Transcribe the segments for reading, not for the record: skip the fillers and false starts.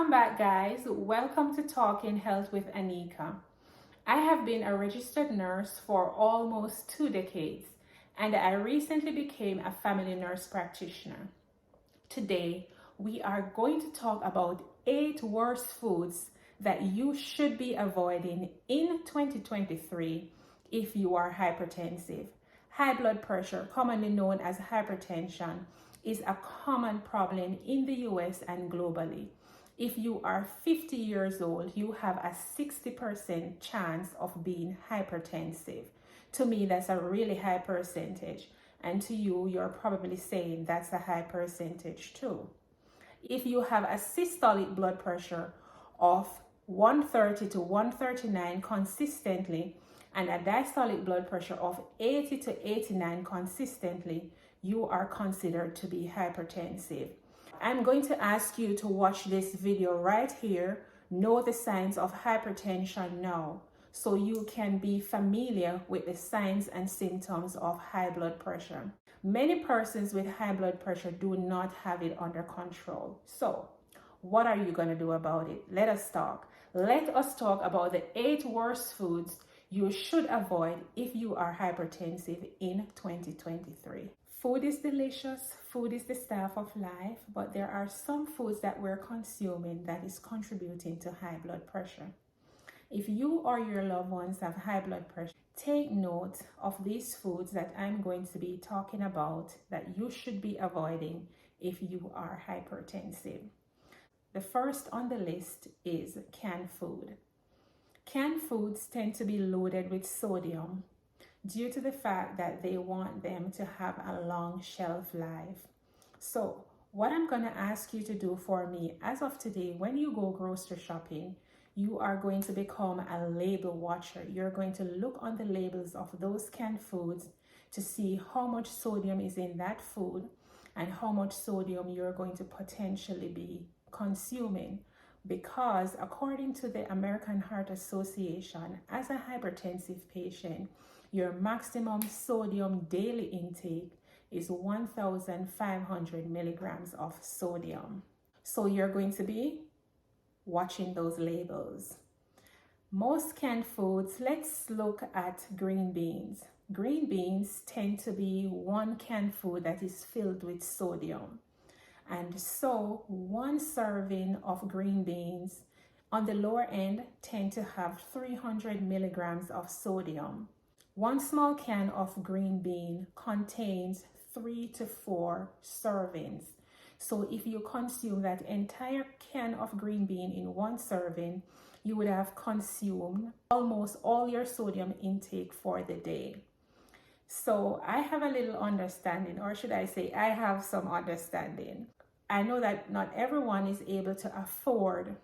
Welcome back, guys. Welcome to Talking Health with Anikia. I have been a registered nurse for almost 2 decades, and I recently became a family nurse practitioner. Today, we are going to talk about 8 worst foods that you should be avoiding in 2023 if you are hypertensive. High blood pressure, commonly known as hypertension, is a common problem in the US and globally. If you are 50 years old, you have a 60% chance of being hypertensive. To me, that's a really high percentage. And to you, you're probably saying that's a high percentage too. If you have a systolic blood pressure of 130 to 139 consistently and a diastolic blood pressure of 80 to 89 consistently, you are considered to be hypertensive. I'm going to ask you to watch this video right here, Know the Signs of Hypertension Now, so you can be familiar with the signs and symptoms of high blood pressure. Many persons with high blood pressure do not have it under control. So, what are you going to do about it? Let us talk. Let us talk about the 8 worst foods you should avoid if you are hypertensive in 2023. Food is delicious, food is the staff of life, but there are some foods that we're consuming that is contributing to high blood pressure. If you or your loved ones have high blood pressure, take note of these foods that I'm going to be talking about that you should be avoiding if you are hypertensive. The first on the list is canned food. Canned foods tend to be loaded with sodium due to the fact that they want them to have a long shelf life. So what I'm going to ask you to do for me as of today, when you go grocery shopping, you are going to become a label watcher. You're going to look on the labels of those canned foods to see how much sodium is in that food and how much sodium you're going to potentially be consuming. Because according to the American Heart Association, as a hypertensive patient, your maximum sodium daily intake is 1,500 milligrams of sodium. So you're going to be watching those labels. Most canned foods, let's look at green beans. Green beans tend to be one canned food that is filled with sodium. And so 1 serving of green beans on the lower end tend to have 300 milligrams of sodium. 1 small can of green bean contains 3 to 4 servings. So if you consume that entire can of green bean in 1 serving, you would have consumed almost all your sodium intake for the day. So I have a little understanding, or should I say I have some understanding. I know that not everyone is able to afford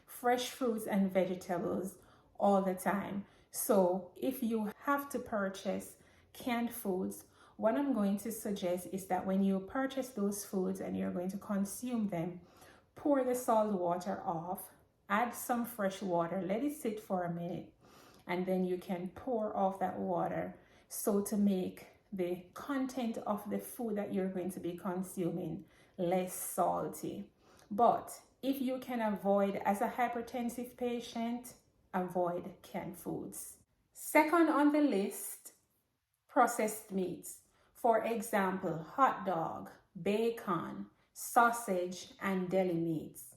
fresh fruits and vegetables all the time. So if you have to purchase canned foods, what I'm going to suggest is that when you purchase those foods and you're going to consume them, pour the salt water off, add some fresh water, let it sit for a minute, and then you can pour off that water so to make the content of the food that you're going to be consuming less salty. But if you can avoid, as a hypertensive patient, avoid canned foods. Second on the list, processed meats. For example, hot dog, bacon, sausage, and deli meats.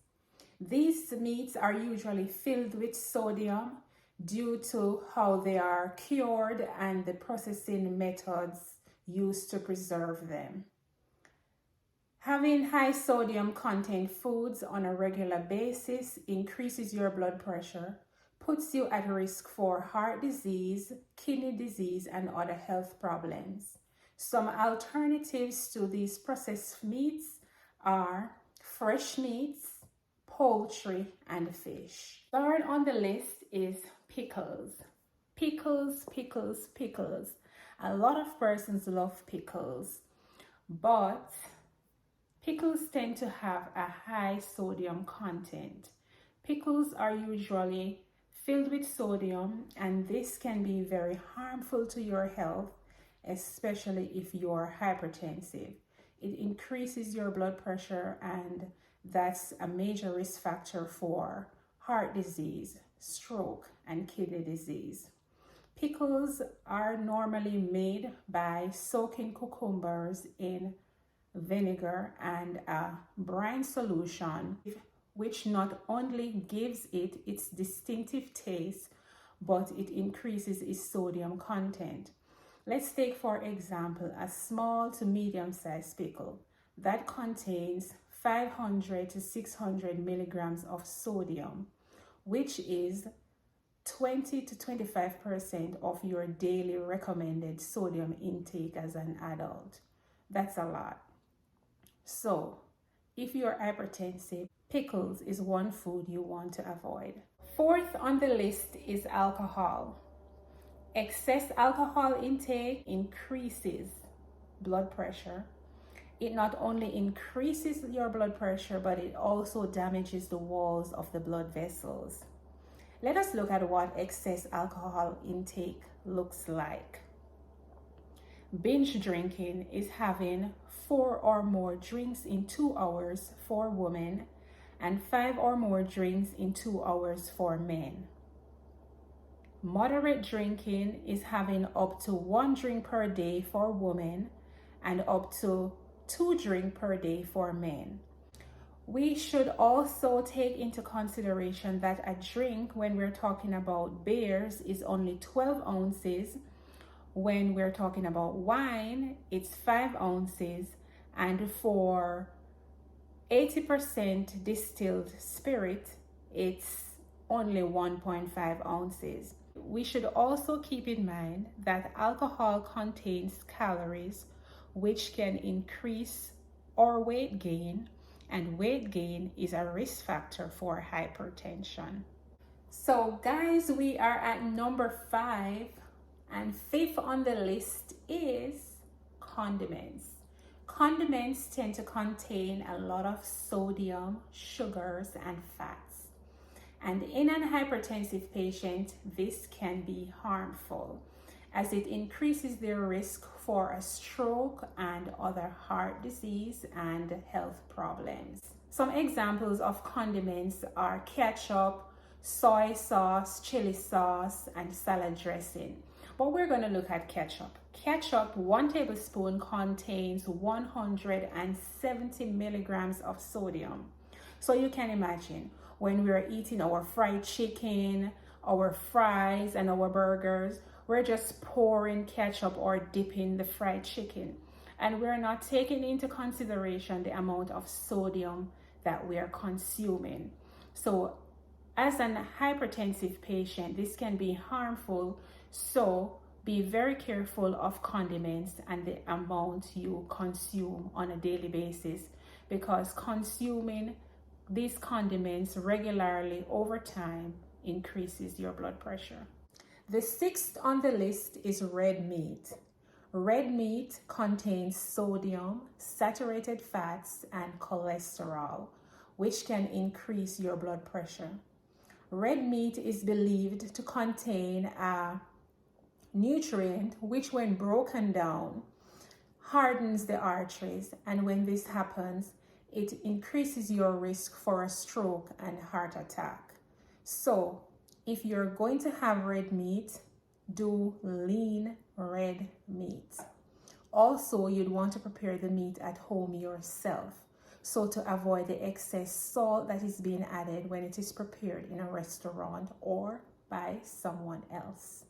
These meats are usually filled with sodium due to how they are cured and the processing methods used to preserve them. Having high sodium content foods on a regular basis increases your blood pressure, puts you at risk for heart disease, kidney disease, and other health problems. Some alternatives to these processed meats are fresh meats, poultry, and fish. Third on the list is pickles. Pickles, pickles, pickles. A lot of persons love pickles, but pickles tend to have a high sodium content. Pickles are usually filled with sodium, and this can be very harmful to your health, especially if you are hypertensive. It increases your blood pressure, and that's a major risk factor for heart disease, stroke, and kidney disease. Pickles are normally made by soaking cucumbers in vinegar and a brine solution, which not only gives it its distinctive taste, but it increases its sodium content. Let's take, for example, a small to medium-sized pickle that contains 500 to 600 milligrams of sodium, which is 20 to 25% of your daily recommended sodium intake as an adult. That's a lot. So, if you're hypertensive, pickles is one food you want to avoid. Fourth on the list is alcohol. Excess alcohol intake increases blood pressure. It not only increases your blood pressure, but it also damages the walls of the blood vessels. Let us look at what excess alcohol intake looks like. Binge drinking is having 4 or more drinks in 2 hours for women and 5 or more drinks in 2 hours for men. Moderate drinking is having up to 1 drink per day for women and up to 2 drinks per day for men. We should also take into consideration that a drink, when we're talking about beers, is only 12 ounces. When we're talking about wine, it's 5 ounces. And for 80% distilled spirit, it's only 1.5 ounces. We should also keep in mind that alcohol contains calories, which can increase our weight gain, and weight gain is a risk factor for hypertension. So guys, we are at number 5, and 5th on the list is condiments. Condiments tend to contain a lot of sodium, sugars, and fats. And in an hypertensive patient, this can be harmful as it increases their risk for a stroke and other heart disease and health problems. Some examples of condiments are ketchup, soy sauce, chili sauce, and salad dressing. But we're going to look at ketchup. Ketchup, 1 tablespoon contains 170 milligrams of sodium. So you can imagine when we're eating our fried chicken, our fries, and our burgers, we're just pouring ketchup or dipping the fried chicken. And we're not taking into consideration the amount of sodium that we are consuming. So as an hypertensive patient, this can be harmful. So be very careful of condiments and the amount you consume on a daily basis, because consuming these condiments regularly over time increases your blood pressure. The 6th on the list is red meat. Red meat contains sodium, saturated fats, and cholesterol, which can increase your blood pressure. Red meat is believed to contain a nutrient which, when broken down, hardens the arteries, and when this happens, it increases your risk for a stroke and heart attack. So if you're going to have red meat, do lean red meat. Also, you'd want to prepare the meat at home yourself, so to avoid the excess salt that is being added when it is prepared in a restaurant or by someone else.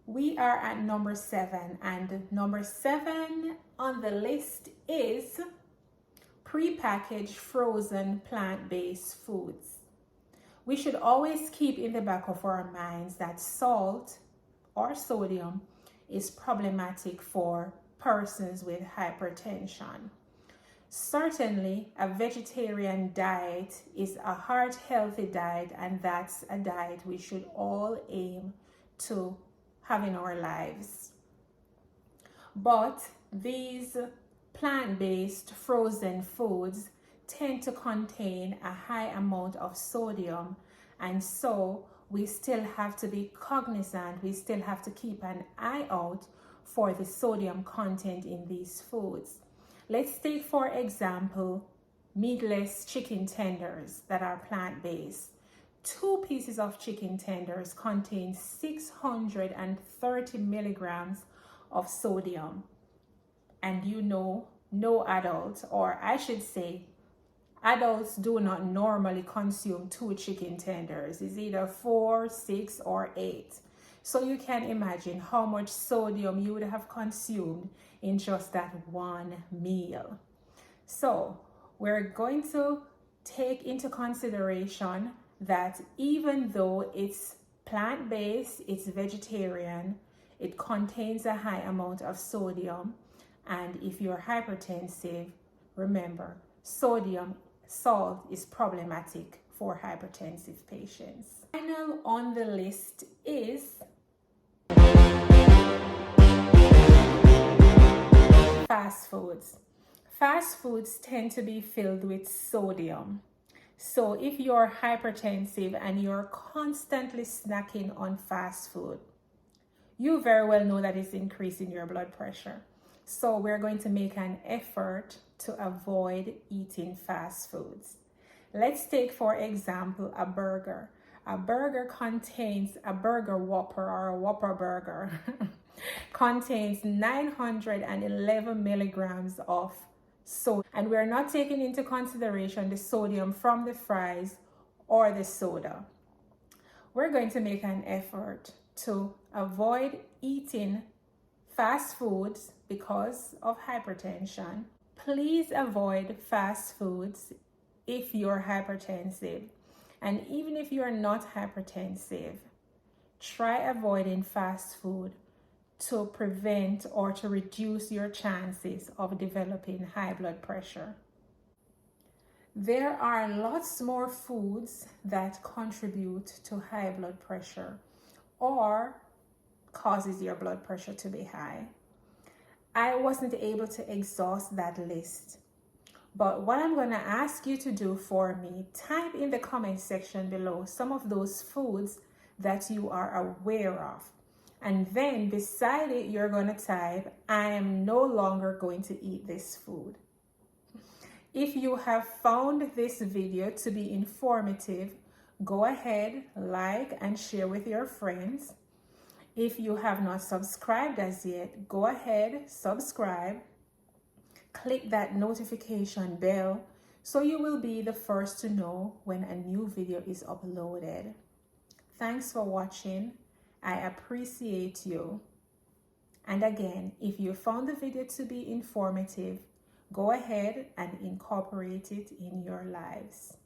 We are at number 7, and number 7 on the list is prepackaged frozen plant-based foods. We should always keep in the back of our minds that salt or sodium is problematic for persons with hypertension. Certainly, a vegetarian diet is a heart-healthy diet, and that's a diet we should all aim to have in our lives. But these plant-based frozen foods tend to contain a high amount of sodium, and so we still have to be cognizant, we still have to keep an eye out for the sodium content in these foods. Let's take, for example, meatless chicken tenders that are plant-based. 2 pieces of chicken tenders contain 630 milligrams of sodium. And you know, no adult, or I should say, adults do not normally consume 2 chicken tenders. It's either 4, 6, or 8. So you can imagine how much sodium you would have consumed in just that one meal. So we're going to take into consideration that even though it's plant-based, it's vegetarian, it contains a high amount of sodium. And if you're hypertensive, remember, salt is problematic for hypertensive patients. Final on the list is fast foods. Fast foods tend to be filled with sodium. So if you're hypertensive and you're constantly snacking on fast food, you very well know that it's increasing your blood pressure. So we're going to make an effort to avoid eating fast foods. Let's take, for example, a burger. A burger Whopper or a Whopper burger contains 911 milligrams of sodium. And we're not taking into consideration the sodium from the fries or the soda. We're going to make an effort to avoid eating fast foods because of hypertension. Please avoid fast foods if you're hypertensive. And even if you're not hypertensive, try avoiding fast food to prevent or to reduce your chances of developing high blood pressure. There are lots more foods that contribute to high blood pressure or causes your blood pressure to be high. I wasn't able to exhaust that list, but what I'm going to ask you to do for me, type in the comment section below some of those foods that you are aware of. And then beside it, you're going to type, I am no longer going to eat this food. If you have found this video to be informative, go ahead, like and share with your friends. If you have not subscribed as yet, go ahead, subscribe. Click that notification bell so you will be the first to know when a new video is uploaded. Thanks for watching. I appreciate you. And again, if you found the video to be informative, go ahead and incorporate it in your lives.